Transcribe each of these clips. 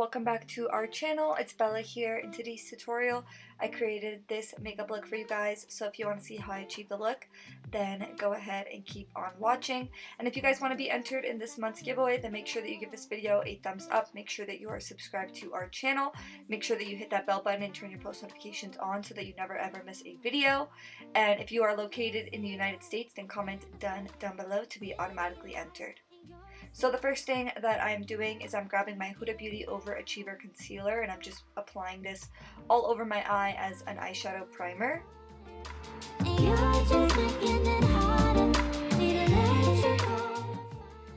welcome back to our channel. It's Bella here. In today's tutorial, I created this makeup look for you guys, so if you want to see how I achieved the look, then go ahead and keep on watching. And if you guys want to be entered in this month's giveaway, then make sure that you give this video a thumbs up, make sure that you are subscribed to our channel, make sure that you hit that bell button and turn your post notifications on so that you never ever miss a video. And if you are located in the United States, then comment done down below to be automatically entered. So the first thing that I'm doing is I'm grabbing my Huda Beauty Overachiever Concealer and I'm just applying this all over my eye as an eyeshadow primer.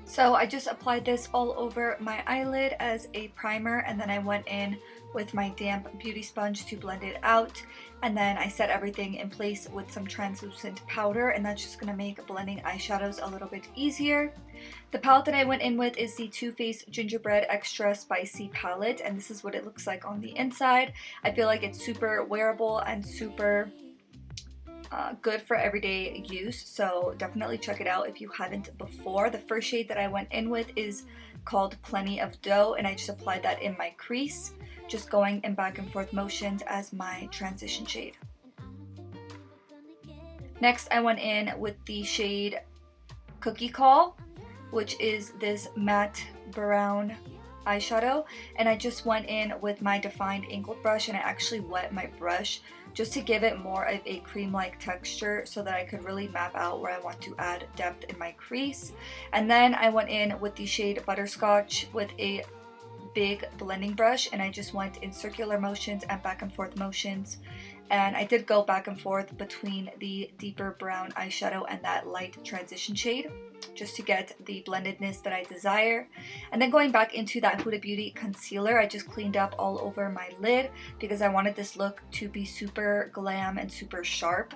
So I just applied this all over my eyelid as a primer, and then I went in with my damp beauty sponge to blend it out, and then I set everything in place with some translucent powder, and that's just going to make blending eyeshadows a little bit easier. The palette that I went in with is the Too Faced Gingerbread Extra Spicy palette, and this is what it looks like on the inside. I feel like it's super wearable and super good for everyday use, so definitely check it out if you haven't before. The first shade that I went in with is called Plenty of Dough, and I just applied that in my crease, just going in back and forth motions as my transition shade. Next, I went in with the shade Cookie Call, which is this matte brown eyeshadow, and I just went in with my defined angled brush, and I actually wet my brush just to give it more of a cream-like texture so that I could really map out where I want to add depth in my crease. And then I went in with the shade Butterscotch with a big blending brush, and I just went in circular motions and back and forth motions, and I did go back and forth between the deeper brown eyeshadow and that light transition shade just to get the blendedness that I desire. And then going back into that Huda Beauty concealer, I just cleaned up all over my lid because I wanted this look to be super glam and super sharp.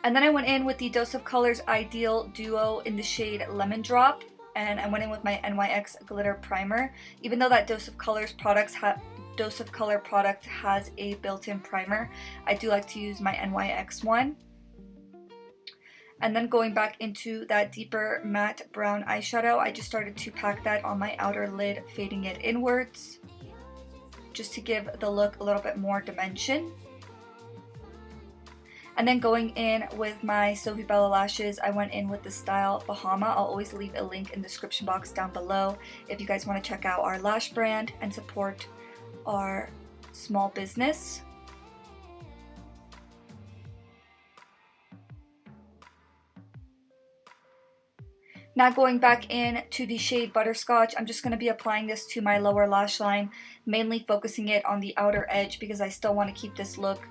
And then I went in with the Dose of Colors Ideal Duo in the shade Lemon Drop, and I went in with my NYX Glitter Primer. Even though that Dose of Color product has a built-in primer, I do like to use my NYX one. And then going back into that deeper matte brown eyeshadow, I just started to pack that on my outer lid, fading it inwards, just to give the look a little bit more dimension. And then going in with my Sofie Bella lashes, I went in with the style Bahama. I'll always leave a link in the description box down below if you guys want to check out our lash brand and support our small business. Now going back in to the shade Butterscotch, I'm just going to be applying this to my lower lash line, mainly focusing it on the outer edge because I still want to keep this look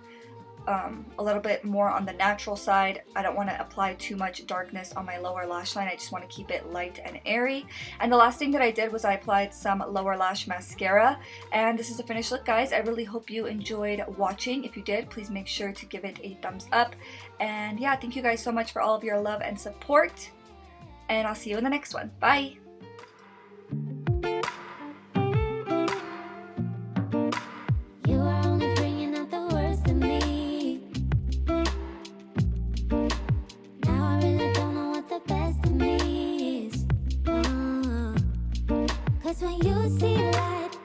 a little bit more on the natural side. I don't want to apply too much darkness on my lower lash line. I just want to keep it light and airy. And the last thing that I did was I applied some lower lash mascara, and this is the finished look, guys. I really hope you enjoyed watching. If you did, please make sure to give it a thumbs up. And yeah, thank you guys so much for all of your love and support, and I'll see you in the next one. Bye! When you see light